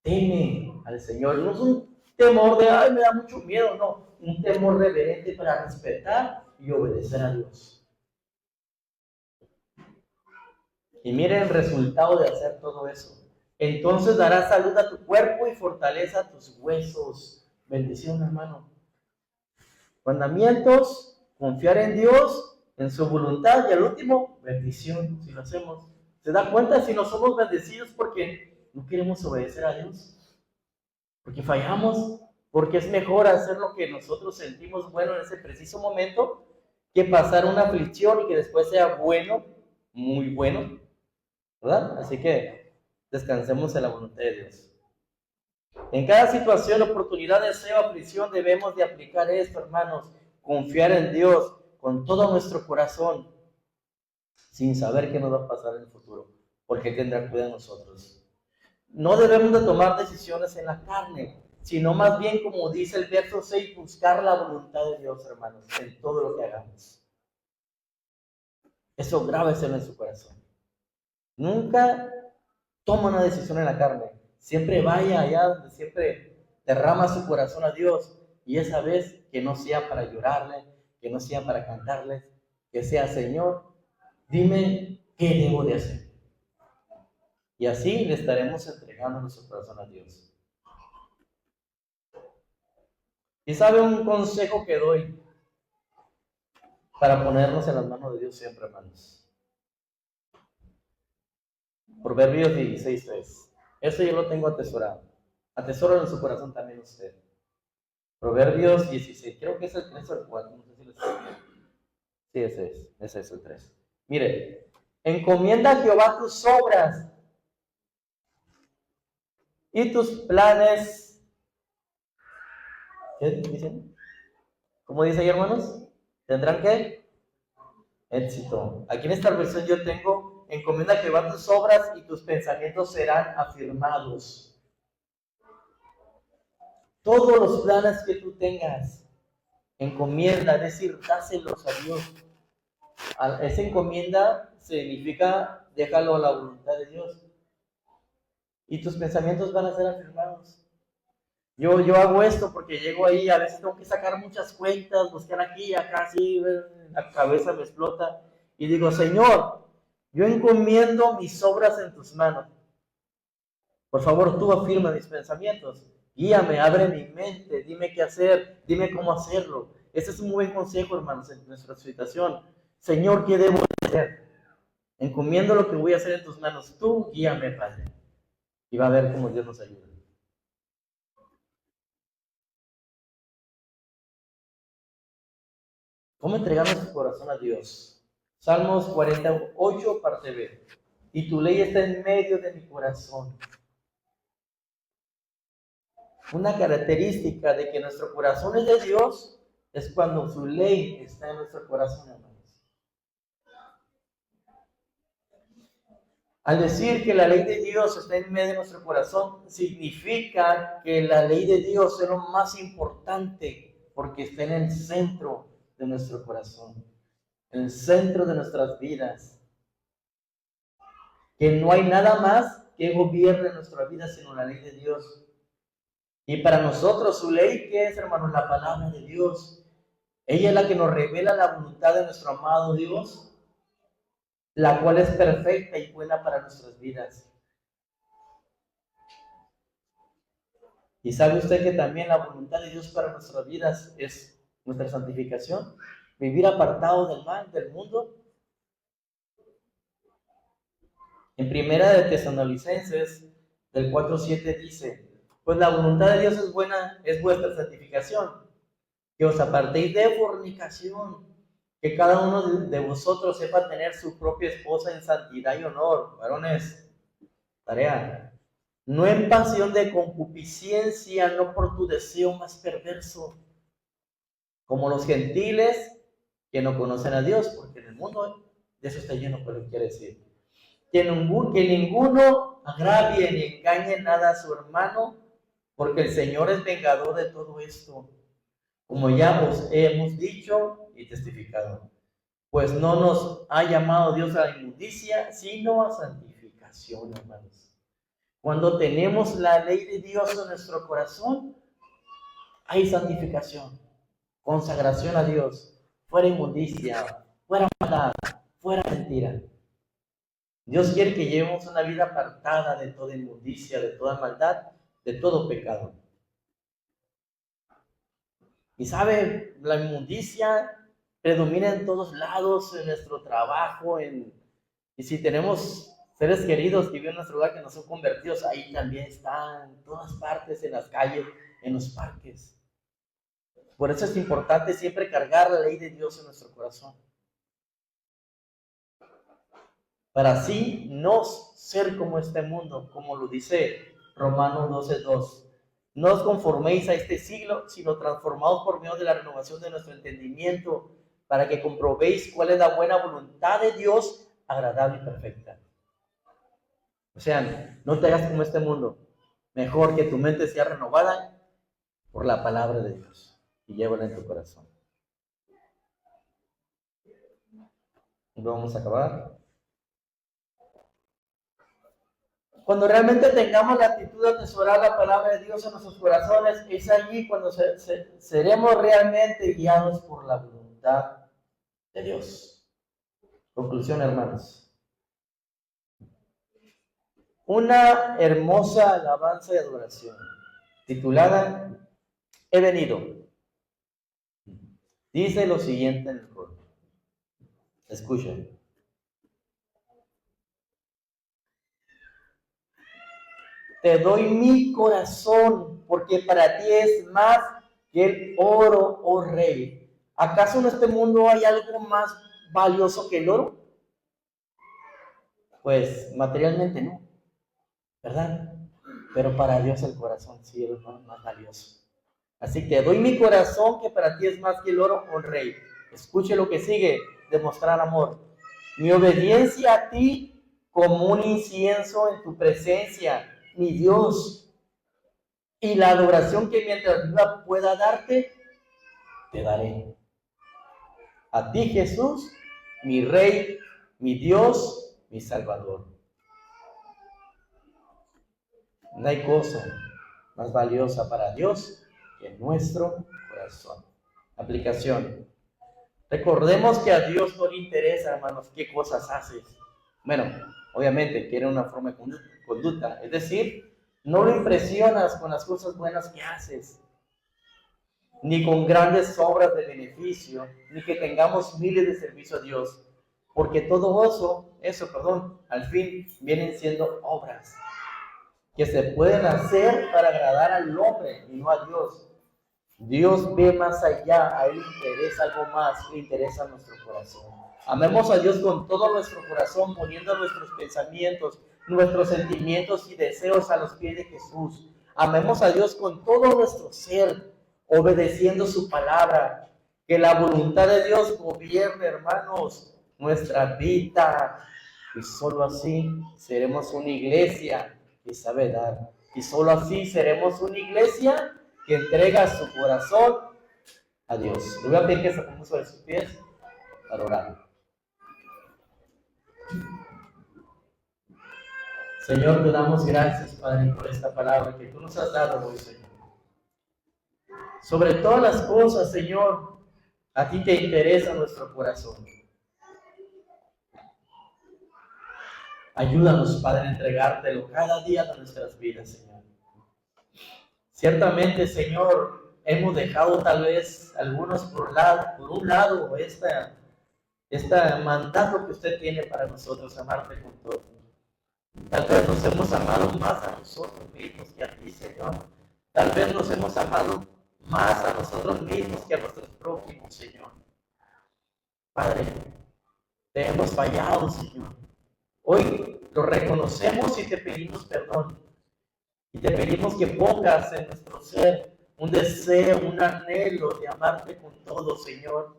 Teme al Señor. No es un temor de, ay, me da mucho miedo, no. Un temor reverente para respetar y obedecer a Dios. Y miren el resultado de hacer todo eso. Entonces darás salud a tu cuerpo y fortaleza a tus huesos. Bendición, hermano. Mandamientos, confiar en Dios, en su voluntad y al último, bendición, si lo hacemos. ¿Se da cuenta si no somos bendecidos porque no queremos obedecer a Dios? Porque fallamos, porque es mejor hacer lo que nosotros sentimos bueno en ese preciso momento que pasar una aflicción y que después sea bueno, muy bueno, ¿verdad? Así que descansemos en la voluntad de Dios. En cada situación, oportunidad, deseo, aflicción, debemos de aplicar esto, hermanos. Confiar en Dios con todo nuestro corazón, sin saber qué nos va a pasar en el futuro, porque Él tendrá cuidado de nosotros. No debemos de tomar decisiones en la carne, sino más bien, como dice el verso 6, buscar la voluntad de Dios, hermanos, en todo lo que hagamos. Eso grábeselo en su corazón. Nunca toma una decisión en la carne. Siempre vaya allá donde siempre derrama su corazón a Dios. Y esa vez que no sea para llorarle, que no sea para cantarle, que sea, Señor, dime qué debo de hacer. Y así le estaremos entregando nuestro corazón a Dios. Y sabe un consejo que doy para ponernos en las manos de Dios siempre, hermanos. Proverbios 16:3. Eso yo lo tengo atesorado. Atesoro en su corazón también usted. Proverbios 16. Creo que es el 3 o el 4. No sé si lo estoy viendo. Sí, ese es el 3. Mire, encomienda a Jehová tus obras y tus planes. ¿Qué dicen? ¿Cómo dice ahí, hermanos? ¿Tendrán qué? Éxito. Aquí en esta versión yo tengo, encomienda a Jehová tus obras y tus pensamientos serán afirmados. Todos los planes que tú tengas, encomienda, es decir, dáselos a Dios. Esa encomienda significa déjalo a la voluntad de Dios. Y tus pensamientos van a ser afirmados. Yo hago esto porque llego ahí, a veces tengo que sacar muchas cuentas, buscar aquí, acá, así, la cabeza me explota. Y digo, Señor, Yo encomiendo mis obras en tus manos. Por favor, tú afirma mis pensamientos. Guíame, abre mi mente, dime qué hacer, dime cómo hacerlo. Ese es un buen consejo, hermanos, en nuestra situación. Señor, ¿qué debo hacer? Encomiendo lo que voy a hacer en tus manos. Tú guíame, Padre. Y va a ver cómo Dios nos ayuda. ¿Cómo entregar nuestro corazón a Dios? Salmos 48, parte B. Y tu ley está en medio de mi corazón. Una característica de que nuestro corazón es de Dios es cuando su ley está en nuestro corazón, hermanos. Al decir que la ley de Dios está en medio de nuestro corazón, significa que la ley de Dios es lo más importante porque está en el centro de nuestro corazón, en el centro de nuestras vidas. Que no hay nada más que gobierne nuestra vida sino la ley de Dios. Y para nosotros su ley, ¿qué es, hermanos? La palabra de Dios. Ella es la que nos revela la voluntad de nuestro amado Dios, la cual es perfecta y buena para nuestras vidas. ¿Y sabe usted que también la voluntad de Dios para nuestras vidas es nuestra santificación? Vivir apartado del mal, del mundo. En Primera de Tesalonicenses, del 4:7 dice, pues la voluntad de Dios es buena, es vuestra santificación, que os apartéis de fornicación, que cada uno de vosotros sepa tener su propia esposa en santidad y honor. Varones, tarea. No en pasión de concupiscencia, no por tu deseo más perverso, como los gentiles que no conocen a Dios, porque en el mundo de eso está lleno, pero quiere decir que ninguno agravie ni engañe nada a su hermano, porque el Señor es vengador de todo esto, como ya os hemos dicho y testificado. Pues no nos ha llamado Dios a la inmundicia, sino a santificación, hermanos. Cuando tenemos la ley de Dios en nuestro corazón, hay santificación, consagración a Dios, fuera inmundicia, fuera maldad, fuera mentira. Dios quiere que llevemos una vida apartada de toda inmundicia, de toda maldad, de todo pecado. Y sabe, la inmundicia predomina en todos lados, en nuestro trabajo, y si tenemos seres queridos que viven en nuestro lugar que no son convertidos, ahí también están, en todas partes, en las calles, en los parques. Por eso es importante siempre cargar la ley de Dios en nuestro corazón. Para así no ser como este mundo, como lo dice Romanos 12:2. No os conforméis a este siglo, sino transformaos por medio de la renovación de nuestro entendimiento, para que comprobéis cuál es la buena voluntad de Dios, agradable y perfecta. O sea, no te hagas como este mundo. Mejor que tu mente sea renovada por la palabra de Dios y llévala en tu corazón. Y vamos a acabar. Cuando realmente tengamos la actitud de atesorar la palabra de Dios en nuestros corazones, es allí cuando seremos realmente guiados por la voluntad de Dios. Conclusión, hermanos. Una hermosa alabanza de adoración, titulada He venido. Dice lo siguiente en el coro. Escuchen. Te doy mi corazón, porque para ti es más que el oro, oh rey. ¿Acaso en este mundo hay algo más valioso que el oro? Pues materialmente no, ¿verdad? Pero para Dios el corazón sí es más valioso. Así que doy mi corazón, que para ti es más que el oro, oh rey. Escuche lo que sigue, demostrar amor. Mi obediencia a ti como un incienso en tu presencia, mi Dios, y la adoración que mientras viva pueda darte, te daré. A ti, Jesús, mi Rey, mi Dios, mi Salvador. No hay cosa más valiosa para Dios que nuestro corazón. Aplicación. Recordemos que a Dios no le interesa, hermanos, qué cosas haces. Bueno, obviamente quiere una forma de conducta, es decir, no lo impresionas con las cosas buenas que haces, ni con grandes obras de beneficio, ni que tengamos miles de servicio a Dios, porque todo eso, al fin vienen siendo obras que se pueden hacer para agradar al hombre y no a Dios. Dios ve más allá, a Él le interesa algo más, le interesa nuestro corazón. Amemos a Dios con todo nuestro corazón, poniendo nuestros pensamientos, nuestros sentimientos y deseos a los pies de Jesús. Amemos a Dios con todo nuestro ser, obedeciendo su palabra. Que la voluntad de Dios gobierne, hermanos, nuestra vida. Y solo así seremos una iglesia que sabe dar. Y solo así seremos una iglesia que entrega su corazón a Dios. Le voy a pedir que se ponga sobre sus pies para orar. Señor, te damos gracias, Padre, por esta palabra que tú nos has dado hoy, Señor. Sobre todas las cosas, Señor, a ti te interesa nuestro corazón. Ayúdanos, Padre, a entregártelo cada día de nuestras vidas, Señor. Ciertamente, Señor, hemos dejado tal vez algunos por un lado este mandato que usted tiene para nosotros, amarte con todo. Tal vez nos hemos amado más a nosotros mismos que a ti, Señor. Tal vez nos hemos amado más a nosotros mismos que a nuestros prójimos, Señor. Padre, te hemos fallado, Señor. Hoy lo reconocemos y te pedimos perdón. Y te pedimos que pongas en nuestro ser un deseo, un anhelo de amarte con todo, Señor.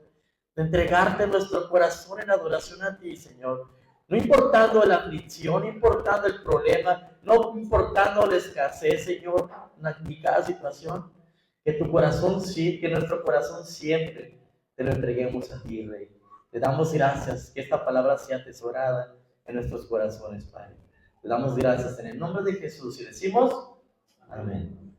De entregarte nuestro corazón en adoración a ti, Señor. No importando la aflicción, no importando el problema, no importando la escasez, Señor, ni cada situación. Que nuestro corazón siempre te lo entreguemos a ti, Rey. Te damos gracias, que esta palabra sea atesorada en nuestros corazones, Padre. Te damos gracias en el nombre de Jesús y decimos amén.